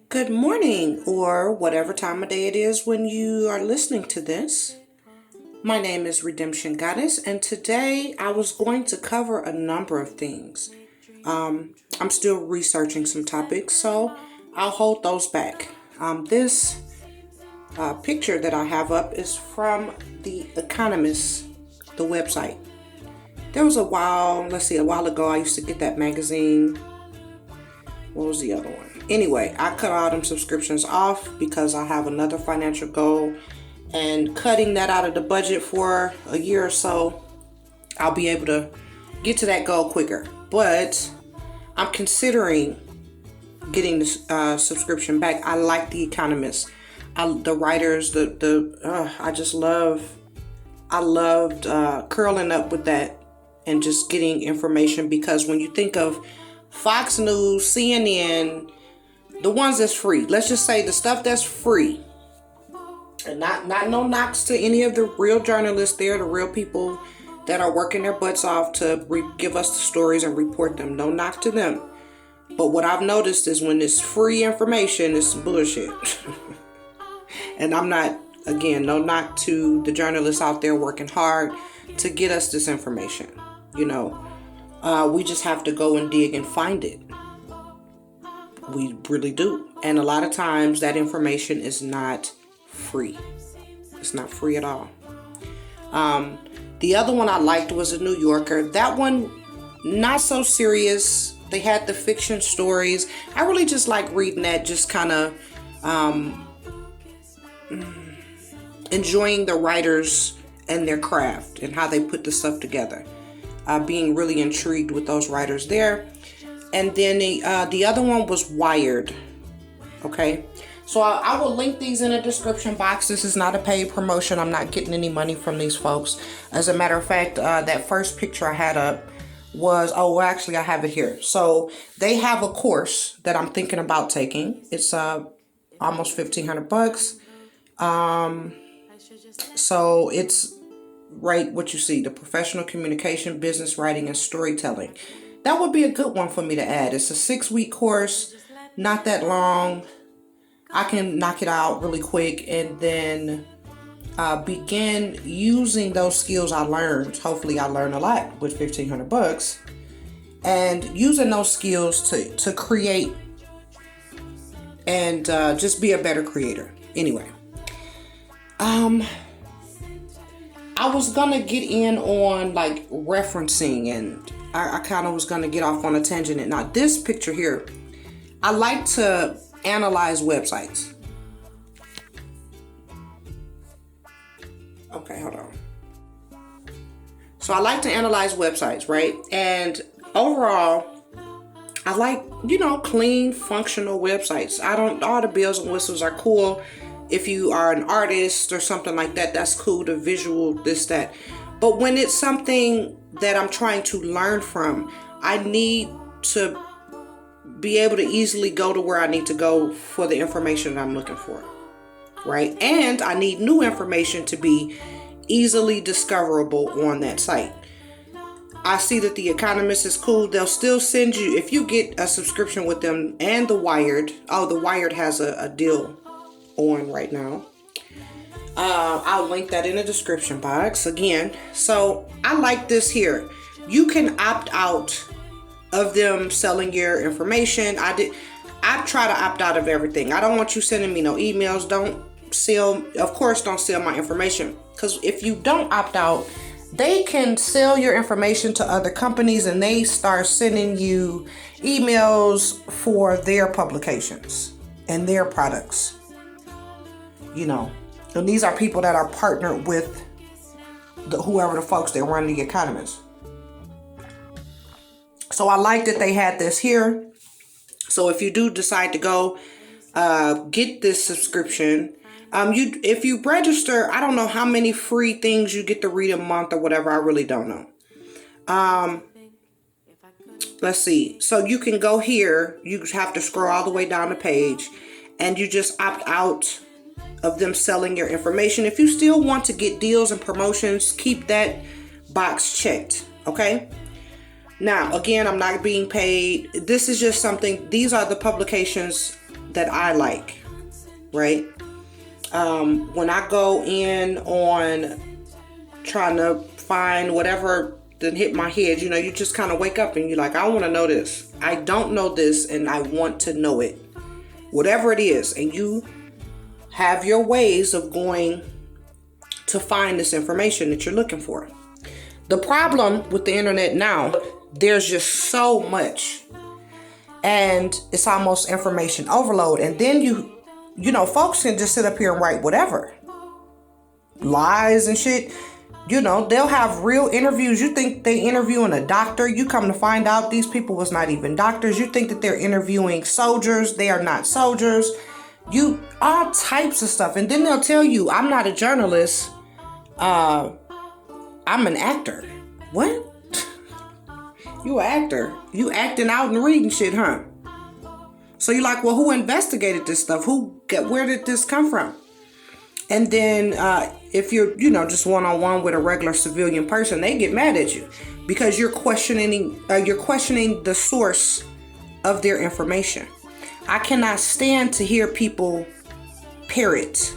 Good morning, or whatever time of day it is when you are listening to this. My name is Redemption Goddess, and today I was going to cover a number of things. I'm still researching some topics, so I'll hold those back. This picture that I have up is from The Economist, the website. There was a while ago, I used to get that magazine. What was the other one? Anyway, I cut all them subscriptions off because I have another financial goal, and cutting that out of the budget for a year or so, I'll be able to get to that goal quicker. But I'm considering getting the subscription back. I like The Economist. The writers, I loved curling up with that and just getting information, because when you think of Fox News, CNN, the ones that's free, let's just say the stuff that's free, and not no knocks to any of the real journalists there, the real people that are working their butts off to give us the stories and report them. No knock to them. But what I've noticed is when it's free information, it's bullshit. And I'm not, again, no knock to the journalists out there working hard to get us this information. We just have to go and dig and find it. We really do. And a lot of times that information is not free. It's not free at all. The other one I liked was a New Yorker. That one, not so serious. They had the fiction stories. I really just like reading that, just kind of enjoying the writers and their craft and how they put the stuff together. Being really intrigued with those writers there. And then the other one was Wired. Okay. So I will link these in the description box. This is not a paid promotion. I'm not getting any money from these folks. As a matter of fact, that first picture I had up was, actually I have it here. So they have a course that I'm thinking about taking. It's almost $1,500. So it's right what you see, the professional communication, business writing, and storytelling. That would be a good one for me to add. It's a 6-week course, not that long. I can knock it out really quick and then begin using those skills I learned. Hopefully I learned a lot with $1,500, and using those skills to create and just be a better creator. Anyway, I was gonna get in on like referencing, and I kind of was gonna get off on a tangent. And now this picture here, I like to analyze websites. Okay, hold on. So I like to analyze websites, right? And overall, I like, clean, functional websites. All the bells and whistles are cool. If you are an artist or something like that, that's cool, the visual, this, that. But when it's something that I'm trying to learn from, I need to be able to easily go to where I need to go for the information that I'm looking for, right? And I need new information to be easily discoverable on that site. I see that The Economist is cool. They'll still send you, if you get a subscription with them, and the Wired. The Wired has a deal on right now. I'll link that in the description box again. So I like this here. You can opt out of them selling your information. I try to opt out of everything. I don't want you sending me no emails. Don't sell my information, because if you don't opt out, they can sell your information to other companies and they start sending you emails for their publications and their products. And these are people that are partnered with whoever the folks that run The Economist. So I like that they had this here. So if you do decide to go get this subscription, if you register, I don't know how many free things you get to read a month or whatever. I really don't know. Let's see. So you can go here. You have to scroll all the way down the page, and you just opt out of them selling your information. If you still want to get deals and promotions, keep that box checked. Okay. Now, again, I'm not being paid. This is just something. These are the publications that I like, right? When I go in on trying to find whatever that hit my head, you know, you just kind of wake up and you're like, I want to know this. I don't know this and I want to know it. Whatever it is. And you have your ways of going to find this information that you're looking for. The problem with the internet now, there's just so much. And it's almost information overload. And then you know, folks can just sit up here and write whatever. Lies and shit. You know, they'll have real interviews. You think they interviewing a doctor. You come to find out these people was not even doctors. You think that they're interviewing soldiers. They are not soldiers. All types of stuff. And then they'll tell you, I'm not a journalist. I'm an actor. What? You an actor. You acting out and reading shit, huh? So you're like, well, who investigated this stuff? Where did this come from? And then if you're, you know, just one-on-one with a regular civilian person, they get mad at you because you're questioning the source of their information. I cannot stand to hear people parrot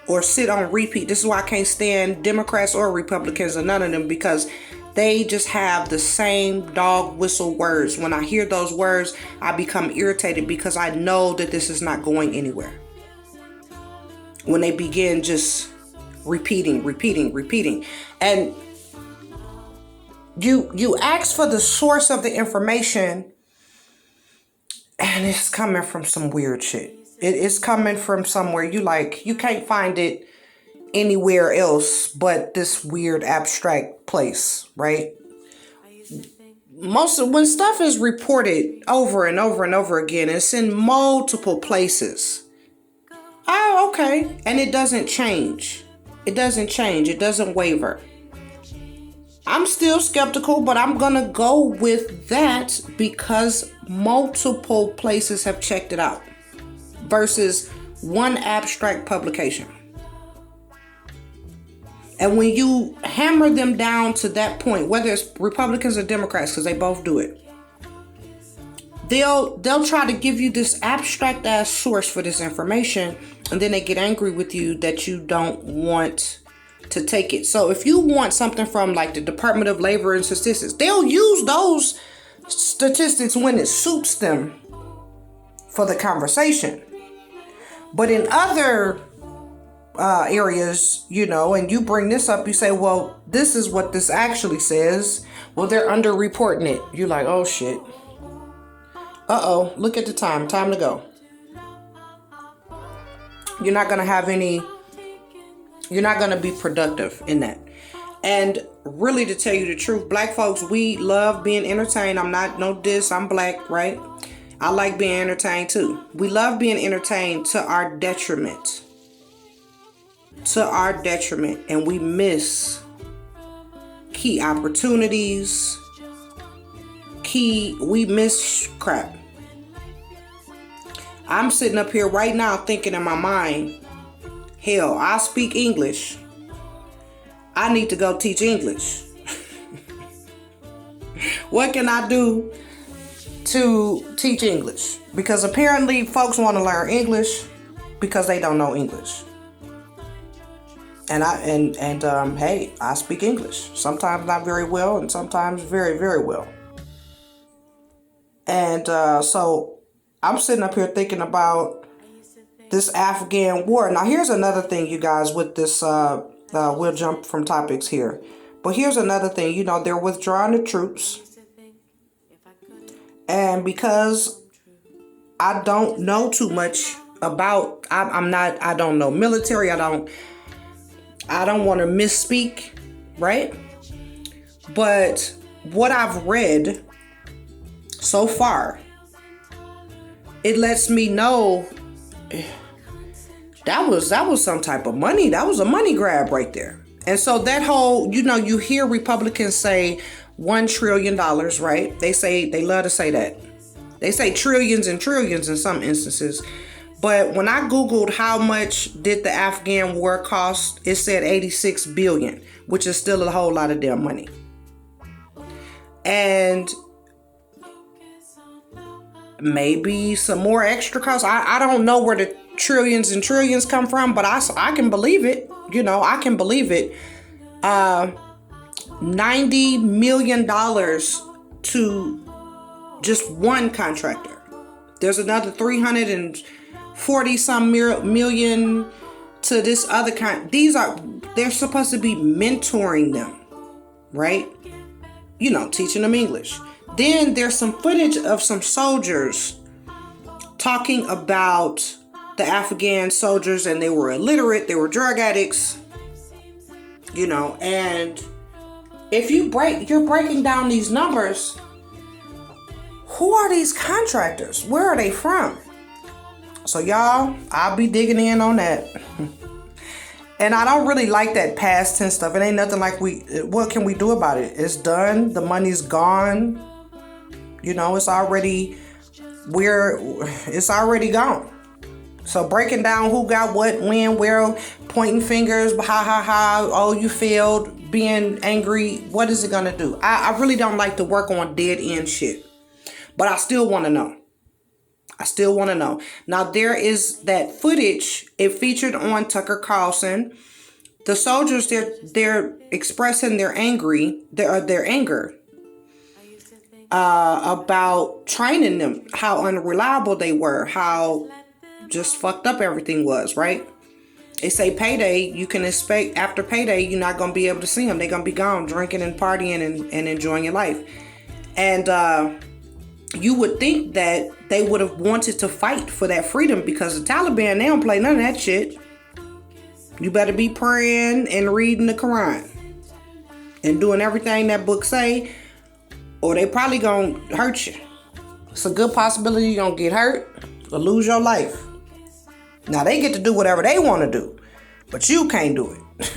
or sit on repeat. This is why I can't stand Democrats or Republicans or none of them, because they just have the same dog whistle words. When I hear those words, I become irritated because I know that this is not going anywhere. When they begin just repeating. And you ask for the source of the information and it's coming from some weird shit. It's coming from somewhere you can't find it anywhere else but this weird abstract place, right? When stuff is reported over and over and over again, it's in multiple places. Oh, okay. And it doesn't change. It doesn't waver. I'm still skeptical, but I'm going to go with that because multiple places have checked it out versus one abstract publication. And when you hammer them down to that point, whether it's Republicans or Democrats, because they both do it, they'll try to give you this abstract ass source for this information, and then they get angry with you that you don't want to take it. So if you want something from like the Department of Labor and Statistics, they'll use those statistics when it suits them for the conversation. But in other areas, you know, and you bring this up, you say, well, this is what this actually says. Well, they're underreporting it. You're like, oh shit. Uh-oh, look at the time. Time to go. You're not going to be productive in that. And really, to tell you the truth, black folks, we love being entertained. I'm not no diss. I'm black, right? I like being entertained too. We love being entertained to our detriment. And we miss key opportunities. We miss crap. I'm sitting up here right now thinking in my mind, hell, I speak English. I need to go teach English. What can I do to teach English? Because apparently folks want to learn English because they don't know English. And hey, I speak English. Sometimes not very well and sometimes very, very well. And so I'm sitting up here thinking about this Afghan war. Now, here's another thing, you guys, with this, we'll jump from topics here. But here's another thing, you know, they're withdrawing the troops. And because I don't know too much about, I don't know military, I don't want to misspeak, right? But what I've read so far, it lets me know that was some type of money. That was a money grab right there. And so that whole, you know, you hear Republicans say $1 trillion, right? They love to say that. They say trillions and trillions in some instances. But when I Googled how much did the Afghan war cost, it said 86 billion, which is still a whole lot of damn money. And maybe some more extra costs. I don't know where the trillions and trillions come from, but I can believe it. I can believe it. $90 million to just one contractor. There's another 340 some million to this other kind. They're supposed to be mentoring them, right? Teaching them English. Then there's some footage of some soldiers talking about the Afghan soldiers, and they were illiterate, they were drug addicts, and if you're breaking down these numbers, who are these contractors? Where are they from? So y'all, I'll be digging in on that. And I don't really like that past tense stuff. It ain't nothing like what can we do about it? It's done. The money's gone. It's already gone. So breaking down who got what, when, where, pointing fingers, oh, you failed, being angry. What is it going to do? I really don't like to work on dead end shit. But I still want to know. Now, there is that footage. It featured on Tucker Carlson. The soldiers, they're expressing their anger about training them, how unreliable they were, how just fucked up everything was, right? They say payday, you can expect after payday, you're not going to be able to see them. They're going to be gone drinking and partying and enjoying your life. And you would think that they would have wanted to fight for that freedom, because the Taliban, they don't play none of that shit. You better be praying and reading the Quran and doing everything that book say, or they probably gonna hurt you. It's a good possibility you're gonna get hurt or lose your life. Now, they get to do whatever they want to do, but you can't do it.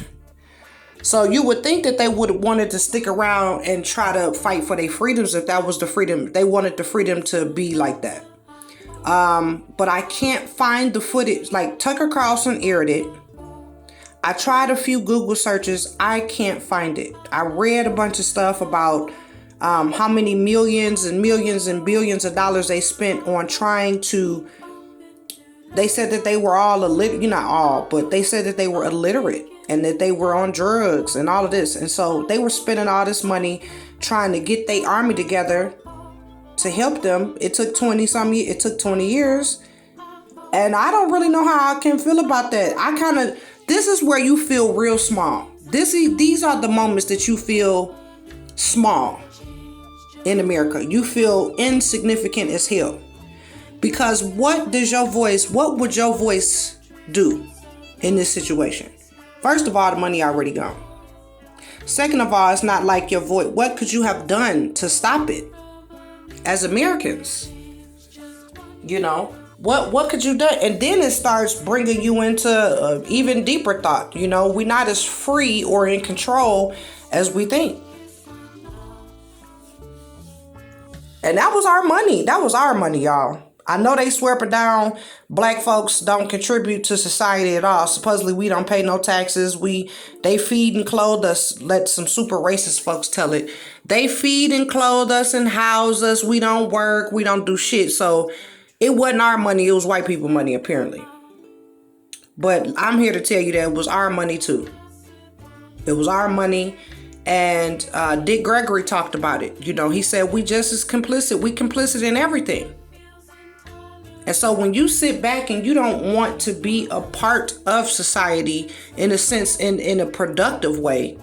So you would think that they would have wanted to stick around and try to fight for their freedoms if that was the freedom. They wanted the freedom to be like that. But I can't find the footage. Like, Tucker Carlson aired it. I tried a few Google searches. I can't find it. I read a bunch of stuff about how many millions and millions and billions of dollars they spent on trying to. They said that they were all illiterate. Not all, but they said that they were illiterate and that they were on drugs and all of this. And so they were spending all this money trying to get their army together to help them. It took 20 years. And I don't really know how I can feel about that. This is where you feel real small. These are the moments that you feel small in America. You feel insignificant as hell. Because what would your voice do in this situation? First of all, the money already gone. Second of all, it's not like your voice. What could you have done to stop it as Americans? What could you do? And then it starts bringing you into even deeper thought. We're not as free or in control as we think. And that was our money. That was our money, y'all. I know they swear up and down black folks don't contribute to society at all. Supposedly we don't pay no taxes. They feed and clothe us. Let some super racist folks tell it. They feed and clothe us and house us. We don't work. We don't do shit. So it wasn't our money. It was white people money, apparently. But I'm here to tell you that it was our money too. It was our money. And Dick Gregory talked about it. He said we just as complicit. We complicit in everything. And so when you sit back and you don't want to be a part of society in a sense, in a productive way,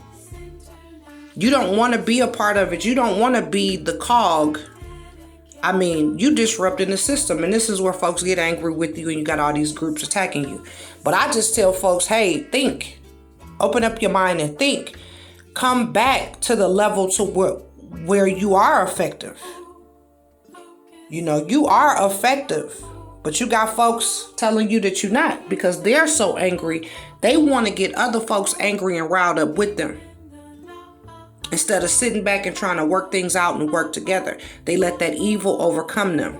you don't want to be a part of it. You don't want to be the cog. I mean, you disrupting the system. And this is where folks get angry with you and you got all these groups attacking you. But I just tell folks, hey, think. Open up your mind and think. Come back to the level to where you are effective. You are effective. But you got folks telling you that you're not because they're so angry. They want to get other folks angry and riled up with them. Instead of sitting back and trying to work things out and work together, they let that evil overcome them.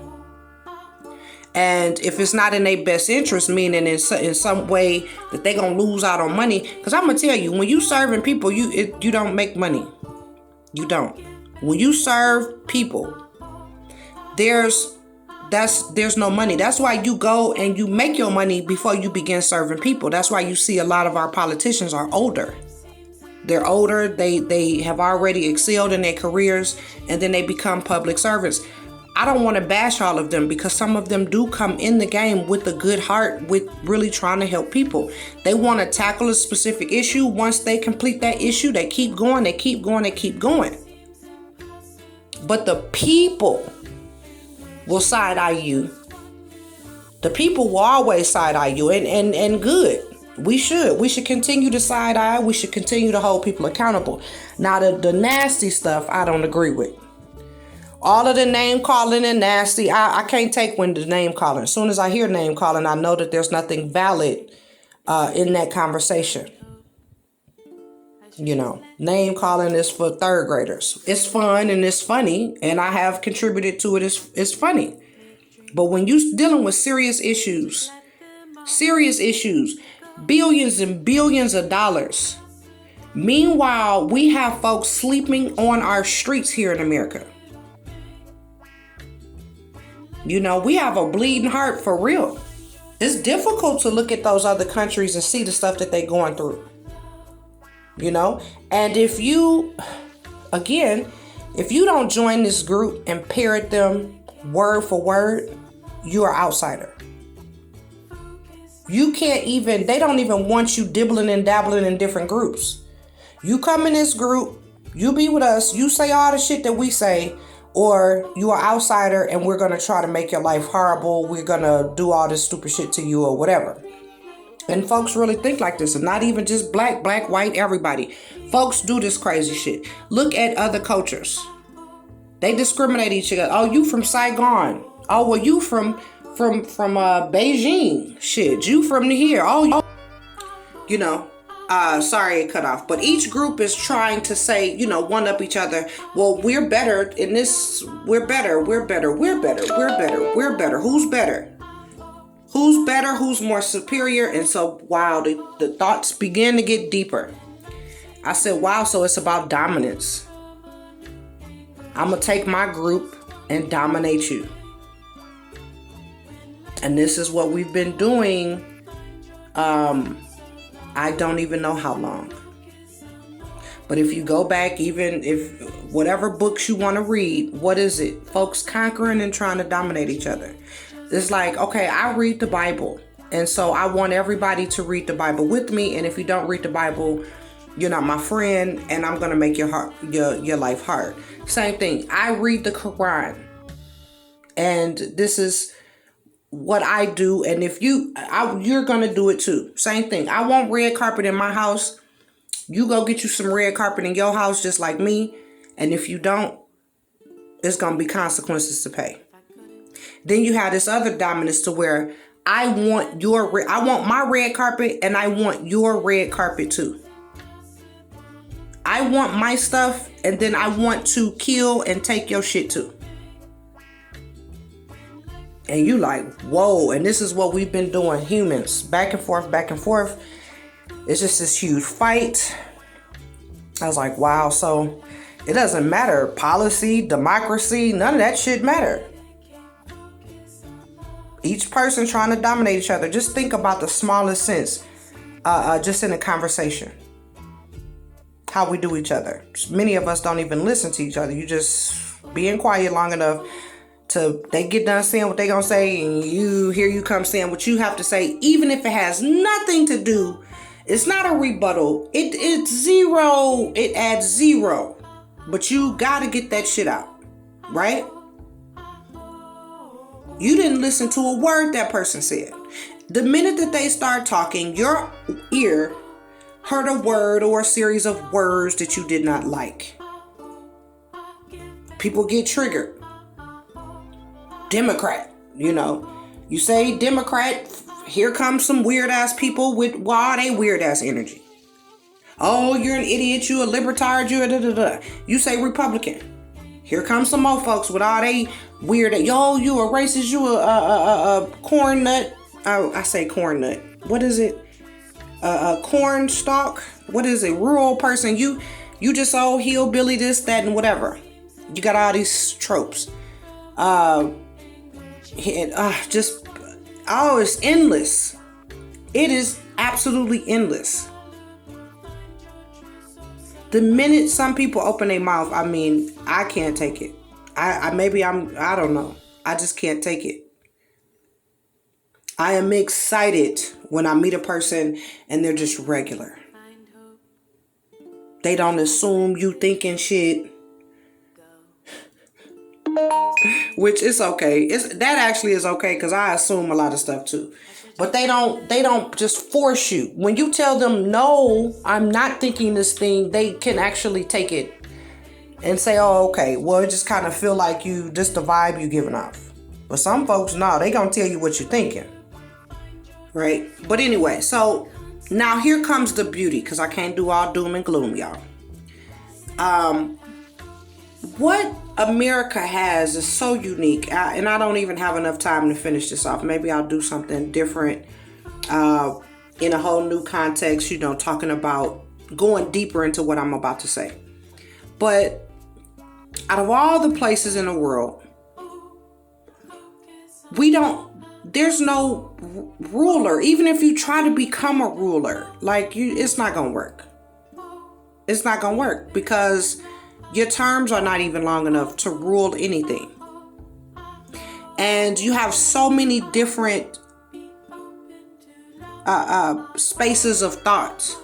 And if it's not in their best interest, meaning in some way that they're going to lose out on money. Because I'm going to tell you, when you serving people, you don't make money. You don't. When you serve people, there's there's no money. That's why you go and you make your money before you begin serving people. That's why you see a lot of our politicians are older. They're older. They have already excelled in their careers, and then they become public servants. I don't want to bash all of them, because some of them do come in the game with a good heart, with really trying to help people. They want to tackle a specific issue. Once they complete that issue, they keep going, they keep going, they keep going. But the people will side-eye you. The people will always side-eye you, and good. We should continue to side-eye. We should continue to hold people accountable. Now, the nasty stuff, I don't agree with. All of the name calling and nasty, I can't take when the name calling. As soon as I hear name calling, I know that there's nothing valid in that conversation. You know, name calling is for third graders. It's fun and it's funny, and I have contributed to it. It's funny. But when you're dealing with serious issues, billions and billions of dollars. Meanwhile, we have folks sleeping on our streets here in America. You know, we have a bleeding heart for real. It's difficult to look at those other countries and see the stuff that they're going through. You know, and if you don't join this group and parrot them word for word, you're an outsider. They don't even want you dibbling and dabbling in different groups. You come in this group, you be with us, you say all the shit that we say, or you are outsider and we're going to try to make your life horrible. We're going to do all this stupid shit to you or whatever. And folks really think like this, and not even just black, white, everybody. Folks do this crazy shit. Look at other cultures. They discriminate each other. Oh, you from Saigon. Oh, well, you from Beijing. Shit, you from here. Oh, you know. Sorry it cut off. But each group is trying to say, you know, one up each other. Well, we're better in this. We're better. Who's better? Who's better? Who's more superior? And so, wow, the thoughts began to get deeper. I said, wow, so it's about dominance. I'm going to take my group and dominate you. And this is what we've been doing. I don't even know how long. But if you go back, even if whatever books you want to read, what is it? Folks conquering and trying to dominate each other. It's like, okay, I read the Bible. And so I want everybody to read the Bible with me. And if you don't read the Bible, you're not my friend, and I'm going to make your life hard. Same thing. I read the Quran. And this is what I do. And if you're going to do it too. Same thing. I want red carpet in my house. You go get you some red carpet in your house just like me. And if you don't, there's going to be consequences to pay. Then you have this other dominance to where I want my red carpet, and I want your red carpet too. I want my stuff, and then I want to kill and take your shit too. And you like, whoa, and this is what we've been doing, humans, back and forth. It's just this huge fight. I was like, wow, so it doesn't matter. Policy, democracy, none of that shit matter. Each person trying to dominate each other. Just think about the smallest sense, just in a conversation. How we do each other. Many of us don't even listen to each other. You just being quiet long enough to they get done saying what they gonna say, and you come saying what you have to say, even if it has nothing to do. It's not a rebuttal. It's zero. It adds zero. But you gotta get that shit out, right? You didn't listen to a word that person said. The minute that they start talking, your ear heard a word or a series of words that you did not like. People get triggered. Democrat, you say Democrat, here comes some weird ass people with they weird ass energy. Oh, you're an idiot, you a libertarian, you a da-da-da. You say Republican. Here comes some more folks with all they weird, yo, you a racist, you a corn nut. I say corn nut. What is it? A corn stalk? What is it? Rural person. You just old hillbilly, this, that, and whatever. You got all these tropes. And just, oh, it's endless. It is absolutely endless. The minute some people open their mouth, I mean, I can't take it. I don't know. I just can't take it. I am excited when I meet a person and they're just regular. They don't assume you thinking shit. Which is okay. That actually is okay, because I assume a lot of stuff too. But they don't just force you. When you tell them, no, I'm not thinking this thing, they can actually take it and say, oh, okay, well, it just kind of feel like you, just the vibe you giving off. But some folks, no, they gonna tell you what you're thinking. Right? But anyway, so now here comes the beauty, because I can't do all doom and gloom, y'all. What America has is so unique, and I don't even have enough time to finish this off. Maybe I'll do something different in a whole new context, talking about going deeper into what I'm about to say. But out of all the places in the world, there's no ruler. Even if you try to become a ruler, it's not going to work. It's not going to work, because your terms are not even long enough to rule anything. And you have so many different spaces of thought.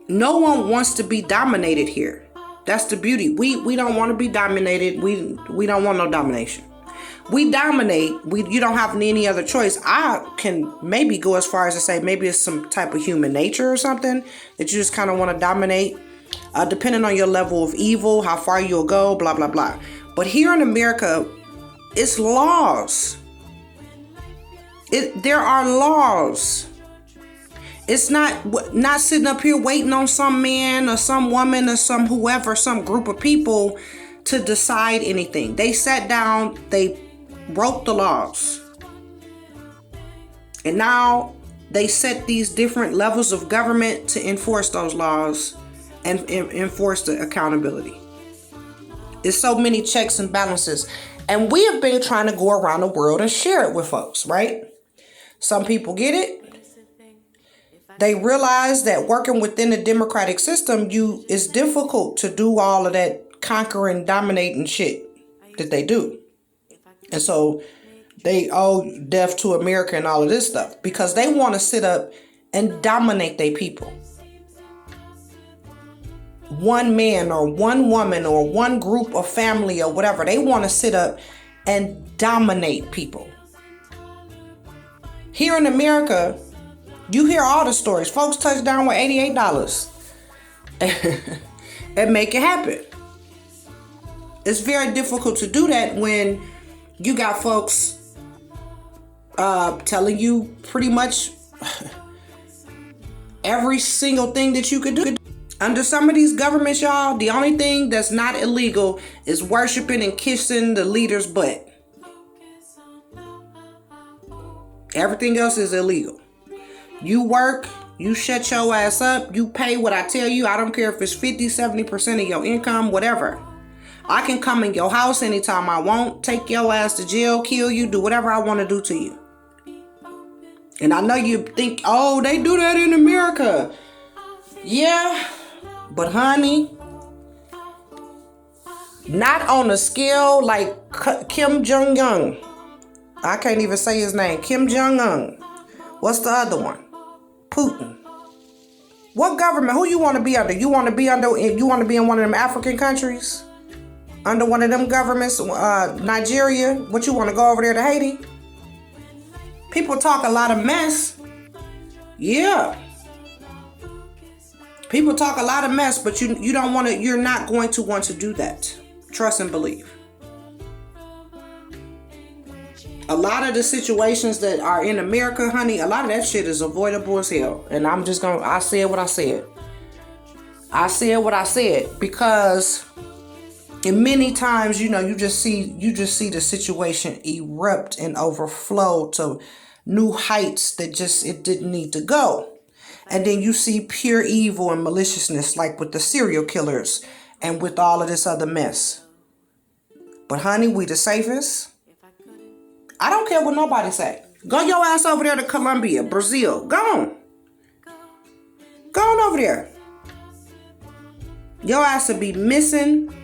No one wants to be dominated here. That's the beauty. We don't want to be dominated. We don't want no domination. We dominate. You don't have any other choice. I can maybe go as far as to say maybe it's some type of human nature or something that you just kind of want to dominate. Depending on your level of evil, how far you'll go, blah, blah, blah. But here in America, it's laws. There are laws. It's not sitting up here waiting on some man or some woman or some whoever, some group of people to decide anything. They sat down, they wrote the laws. And now they set these different levels of government to enforce those laws and enforce the accountability. There's so many checks and balances. And we have been trying to go around the world and share it with folks, right? Some people get it. They realize that working within the democratic system, it's difficult to do all of that conquering, dominating shit that they do. And so they owe death to America and all of this stuff, because they want to sit up and dominate their people. One man or one woman or one group or family or whatever, they want to sit up and dominate people. Here in America, you hear all the stories. Folks touch down with $88 and make it happen. It's very difficult to do that when you got folks telling you pretty much every single thing that you could do. Under some of these governments, y'all, the only thing that's not illegal is worshiping and kissing the leader's butt. Everything else is illegal. You work, you shut your ass up, you pay what I tell you. I don't care if it's 50, 70% of your income, whatever. I can come in your house anytime I want, take your ass to jail, kill you, do whatever I want to do to you. And I know you think, oh, they do that in America. Yeah. But honey, not on a scale like Kim Jong-un. I can't even say his name. Kim Jong-un. What's the other one? Putin. What government? Who you want to be under? You want to be in one of them African countries? Under one of them governments? Nigeria? What, you want to go over there to Haiti? People talk a lot of mess. Yeah. People talk a lot of mess, but you're not going to want to do that. Trust and believe. A lot of the situations that are in America, honey, a lot of that shit is avoidable as hell. And I said what I said. I said what I said, because many times, you just see the situation erupt and overflow to new heights that it didn't need to go. And then you see pure evil and maliciousness, like with the serial killers and with all of this other mess. But honey, we the safest. I don't care what nobody say. Go your ass over there to Colombia, Brazil. Go on. Go on over there. Your ass will be missing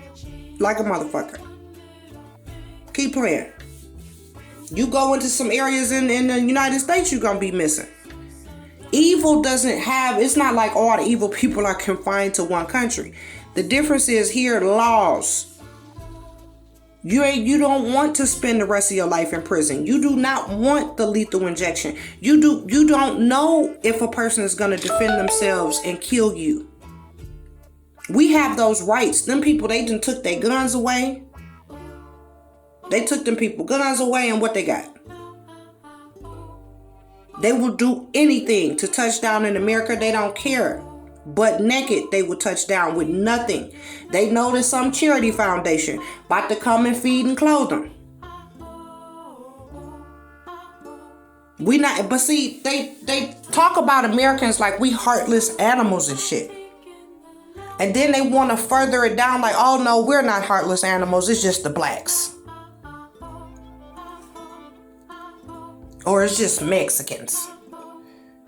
like a motherfucker. Keep playing. You go into some areas in the United States, you're going to be missing. Evil doesn't have, it's not like all the evil people are confined to one country. The difference is here, laws. You don't want to spend the rest of your life in prison. You do not want the lethal injection. You don't know if a person is going to defend themselves and kill you. We have those rights. Them people, they done took their guns away. They took them people guns away, and what they got? They will do anything to touch down in America. They don't care. Butt naked, they will touch down with nothing. They know there's some charity foundation about to come and feed and clothe them. But see, they talk about Americans like we heartless animals and shit. And then they want to further it down like, oh no, we're not heartless animals. It's just the blacks. Or it's just Mexicans.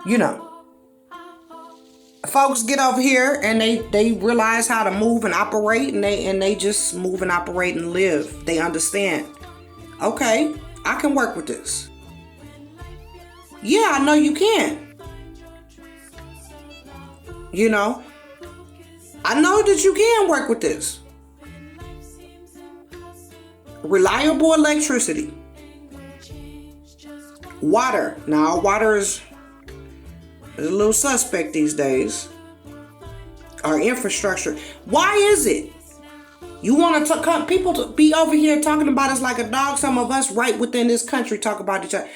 You know. Folks get over here and they realize how to move and operate, and they just move and operate and live. They understand. Okay, I can work with this. Yeah, I know you can. You know, I know that you can work with this. Reliable electricity. Water. Now, water is a little suspect these days. Our infrastructure. Why is it? You want to come people to be over here talking about us like a dog? Some of us right within this country talk about each other.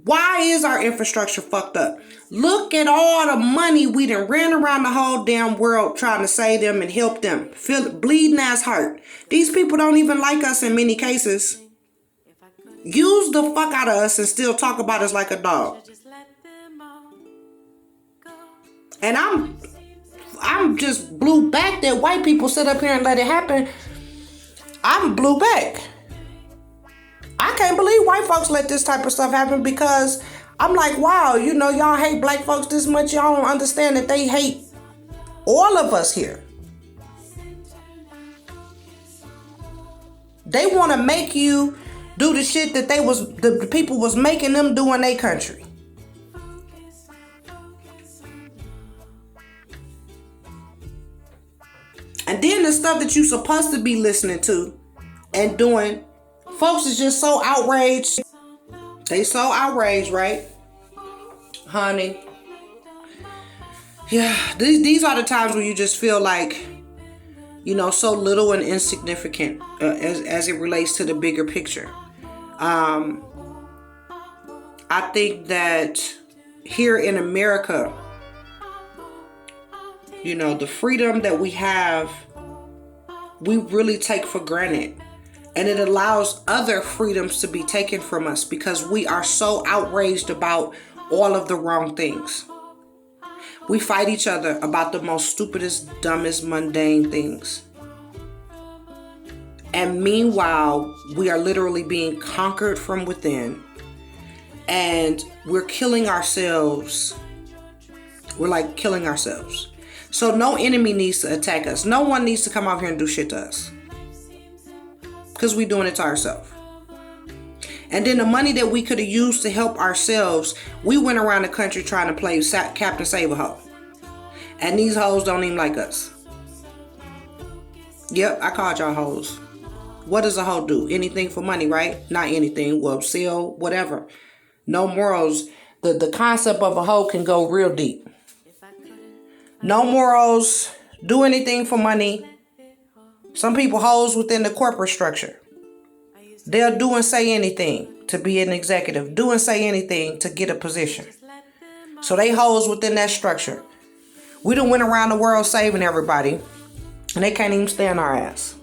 Why is our infrastructure fucked up? Look at all the money we done ran around the whole damn world trying to save them and help them. Bleeding ass heart. These people don't even like us in many cases. Use the fuck out of us and still talk about us like a dog. And I'm just blew back that white people sit up here and let it happen. I'm blew back. I can't believe white folks let this type of stuff happen, because I'm like, wow, you know, y'all hate black folks this much. Y'all don't understand that they hate all of us here. They want to make you do the shit that the people was making them do in their country. And then the stuff that you supposed to be listening to and doing, folks is just so outraged. They so outraged, right? Honey. Yeah, these are the times where you just feel like, you know, so little and insignificant as it relates to the bigger picture. I think that here in America, you know, the freedom that we have, we really take for granted. And it allows other freedoms to be taken from us because we are so outraged about all of the wrong things. We fight each other about the most stupidest, dumbest, mundane things. And meanwhile, we are literally being conquered from within. And we're killing ourselves. We're like killing ourselves. So no enemy needs to attack us. No one needs to come out here and do shit to us. Because we're doing it to ourselves. And then the money that we could have used to help ourselves, we went around the country trying to play Captain Save-A-Hoe. And these hoes don't even like us. Yep, I called y'all hoes. What does a hoe do? Anything for money, right? Not anything. Well, sell, whatever. No morals. The concept of a hoe can go real deep. No morals. Do anything for money. Some people hoes within the corporate structure. They'll do and say anything to be an executive. Do and say anything to get a position. So they hoes within that structure. We done went around the world saving everybody. And they can't even stand our ass.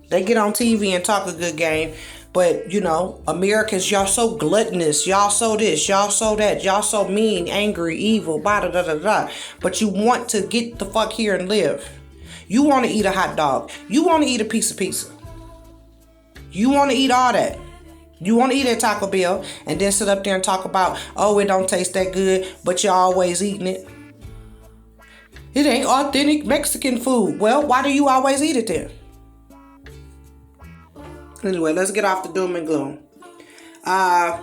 They get on TV and talk a good game. But, you know, Americans, y'all so gluttonous. Y'all so this. Y'all so that. Y'all so mean, angry, evil. Blah, da, da, da, da. But you want to get the fuck here and live. You want to eat a hot dog. You want to eat a piece of pizza. You want to eat all that. You want to eat at Taco Bell and then sit up there and talk about, oh, it don't taste that good, but you're always eating it. It ain't authentic Mexican food. Well, why do you always eat it then? Anyway, let's get off the doom and gloom.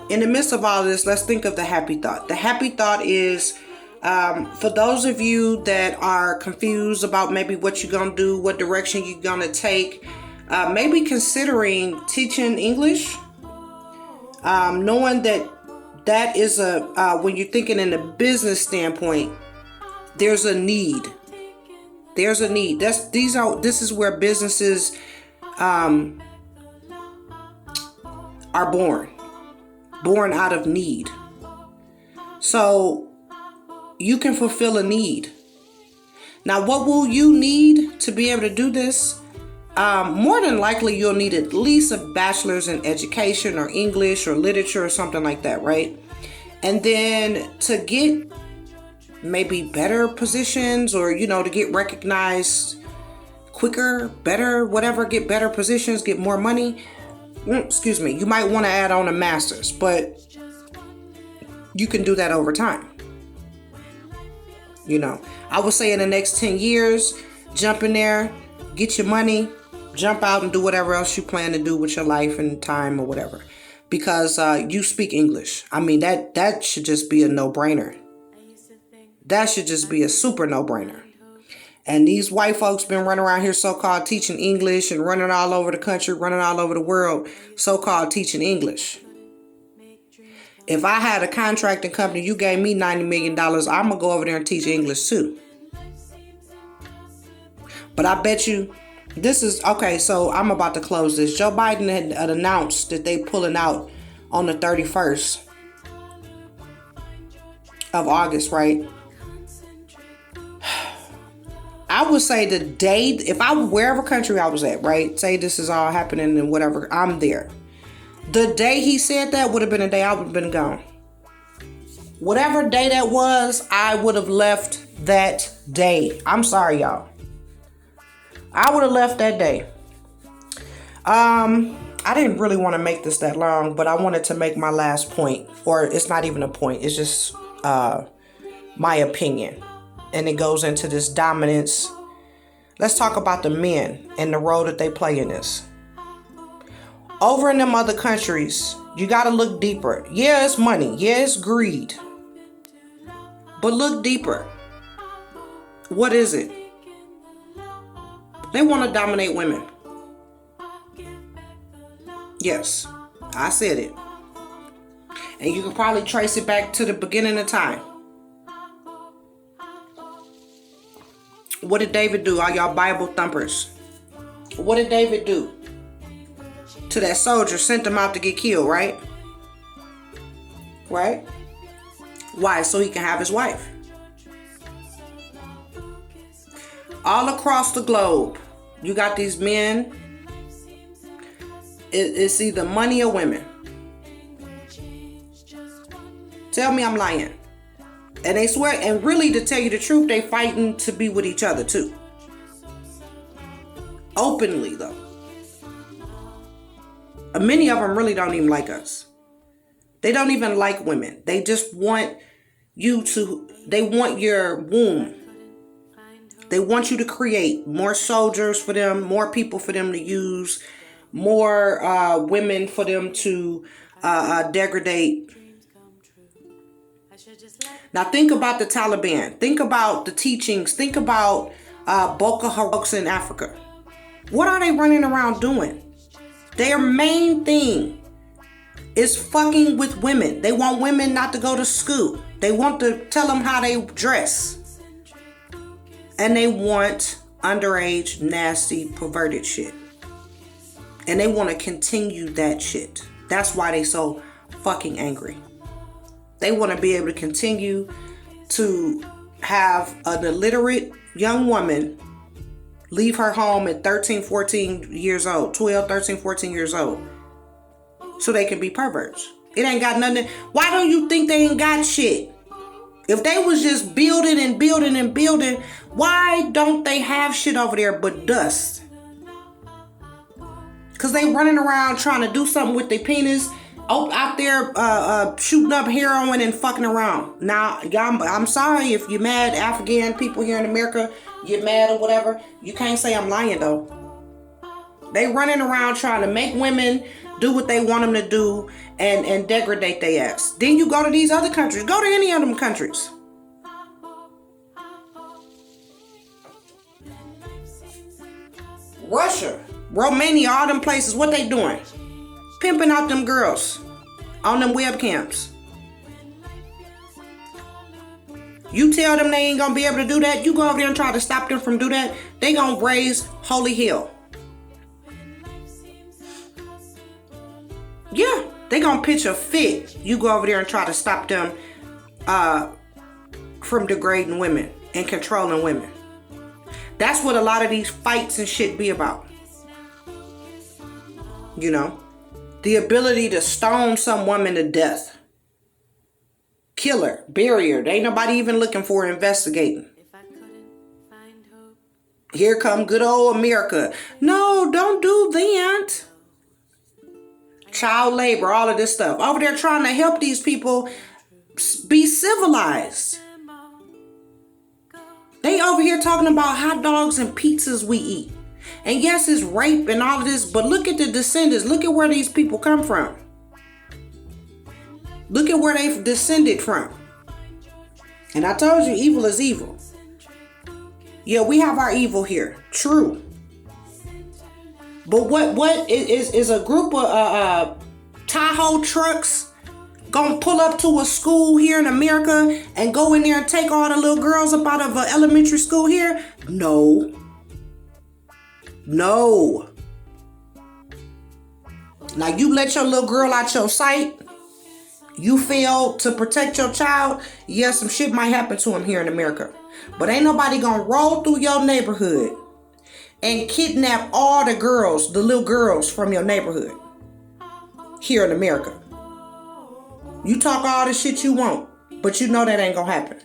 In the midst of all this, let's think of the happy thought. The happy thought is, for those of you that are confused about maybe what you're going to do, what direction you're going to take, maybe considering teaching English, knowing that is when you're thinking in a business standpoint, there's a need. There's a need. This is where businesses are born out of need. So you can fulfill a need. Now, what will you need to be able to do this? More than likely, you'll need at least a bachelor's in education or English or literature or something like that, right? And then to get maybe better positions or, to get recognized quicker, better, whatever, get better positions, get more money. You might want to add on a master's, but you can do that over time. I would say in the next 10 years, jump in there, get your money, jump out and do whatever else you plan to do with your life and time or whatever. Because you speak English. I mean, that should just be a no-brainer. That should just be a super no-brainer. And these white folks been running around here so-called teaching English and running all over the country, running all over the world, so-called teaching English. If I had a contracting company, you gave me $90 million, I'm going to go over there and teach English too. But I bet you this is, okay, so I'm about to close this. Joe Biden had announced that they pulling out on the 31st of August, right? I would say the day, if I wherever country I was at, right? Say this is all happening and whatever, I'm there. The day he said that would have been a day I would have been gone. Whatever day that was, I would have left that day. I'm sorry, y'all. I would have left that day. I didn't really want to make this that long, but I wanted to make my last point. Or it's not even a point. It's just my opinion. And it goes into this dominance. Let's talk about the men and the role that they play in this. Over in them other countries, you got to look deeper. Yeah, it's money. Yeah, it's greed. But look deeper. What is it? They want to dominate women. Yes, I said it. And you can probably trace it back to the beginning of time. What did David do? All y'all Bible thumpers. What did David do? To that soldier, sent him out to get killed, right? Right? Why? So he can have his wife. All across the globe, you got these men. It's either money or women. Tell me I'm lying. And they swear, and really to tell you the truth, they fighting to be with each other too. Openly though. Many of them really don't even like us. They don't even like women. They just want they want your womb. They want you to create more soldiers for them, more people for them to use, more women for them to degrade. Now think about the Taliban. Think about the teachings. Think about Boko Haram in Africa. What are they running around doing? Their main thing is fucking with women. They want women not to go to school. They want to tell them how they dress. And they want underage, nasty, perverted shit. And they want to continue that shit. That's why they so fucking angry. They want to be able to continue to have an illiterate young woman leave her home at 13, 14 years old, 12, 13, 14 years old, so they can be perverts. It ain't got nothing. Why don't you think they ain't got shit? If they was just building and building and building, why don't they have shit over there but dust? Because they running around trying to do something with their penis out there shooting up heroin and fucking around. Now, y'all, I'm sorry if you're mad, Afghan people here in America, you're mad or whatever. You can't say I'm lying, though. They running around trying to make women do what they want them to do and degrade their ass. Then you go to these other countries. Go to any of them countries. Russia, Romania, all them places, what they doing? Pimping out them girls on them webcams. You tell them they ain't gonna be able to do that. You go over there and try to stop them from do that. They gonna raise holy hell. Yeah, they gonna pitch a fit. You go over there and try to stop them from degrading women and controlling women. That's what a lot of these fights and shit be about. You know, the ability to stone some woman to death. Kill her, bury her. There ain't nobody even looking for her, investigating. Here come good old America. No, don't do that. Child labor, all of this stuff. Over there trying to help these people be civilized. They over here talking about hot dogs and pizzas we eat. And yes, it's rape and all of this, but look at the descendants. Look at where these people come from. Look at where they've descended from. And I told you, evil is evil. Yeah, we have our evil here. True. But what is a group of Tahoe trucks gonna pull up to a school here in America and go in there and take all the little girls up out of elementary school here? No. No. Now you let your little girl out your sight. You fail to protect your child. Yes, some shit might happen to him here in America. But ain't nobody gonna roll through your neighborhood and kidnap all the girls, the little girls from your neighborhood here in America. You talk all the shit you want, but you know that ain't gonna happen.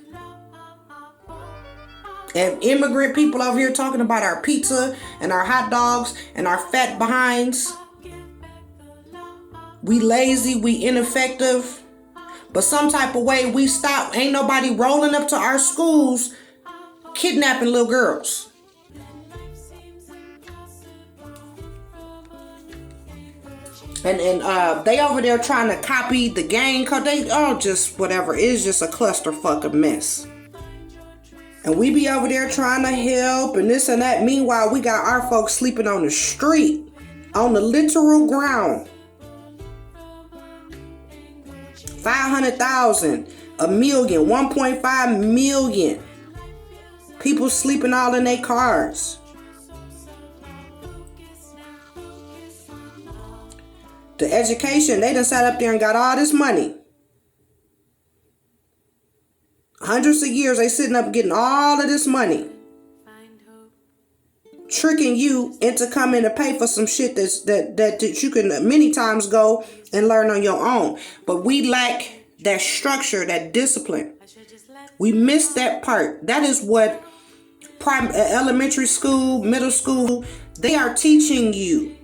And immigrant people over here talking about our pizza and our hot dogs and our fat behinds. We lazy, we ineffective. But some type of way we stop. Ain't nobody rolling up to our schools kidnapping little girls. And they over there trying to copy the gang code. They just whatever. It's just a clusterfuck of mess. And we be over there trying to help and this and that. Meanwhile, we got our folks sleeping on the street, on the literal ground. 500,000, a million, 1.5 million people sleeping all in their cars. The education, they done sat up there and got all this money. Hundreds of years, they sitting up getting all of this money. Tricking you into coming to pay for some shit that you can many times go and learn on your own. But we lack that structure, that discipline. We miss that part. That is what elementary school, middle school, they are teaching you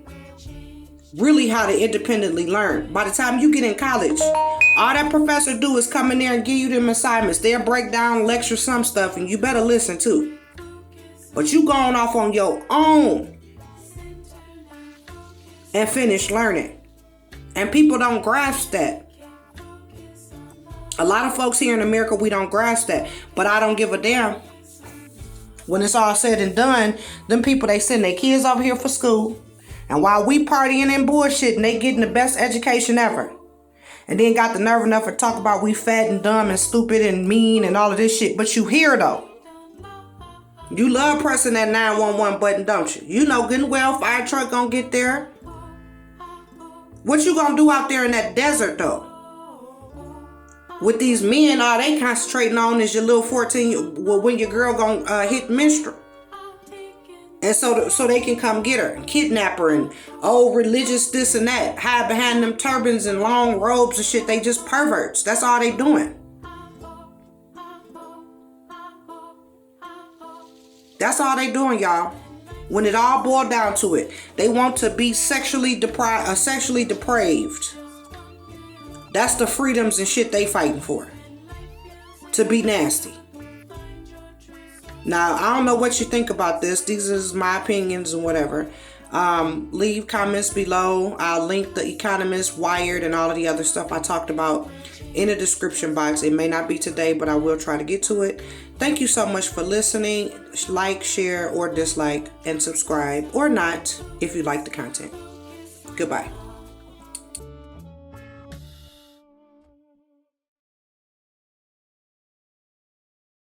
really how to independently learn. By the time you get in college, all that professor do is come in there and give you them assignments. They'll break down, lecture some stuff, and you better listen too. But you going off on your own and finish learning. And people don't grasp that. A lot of folks here in America, we don't grasp that. But I don't give a damn. When it's all said and done, them people, they send their kids over here for school. And while we partying and bullshitting, they getting the best education ever. And then got the nerve enough to talk about we fat and dumb and stupid and mean and all of this shit. But you hear though. You love pressing that 911 button, don't you? You know good and well fire truck gonna get there. What you gonna do out there in that desert though? With these men, all they concentrating on is your little 14, well, when your girl gonna hit menstrual. And so they can come get her and kidnap her and religious this and that. Hide behind them turbans and long robes and shit. They just perverts. That's all they doing. That's all they doing, y'all. When it all boiled down to it, they want to be sexually depraved. That's the freedoms and shit they fighting for. To be nasty. Now, I don't know what you think about this. These is my opinions and whatever. Leave comments below. I'll link The Economist, Wired, and all of the other stuff I talked about in the description box. It may not be today, but I will try to get to it. Thank you so much for listening. Like, share, or dislike, and subscribe, or not, if you like the content. Goodbye.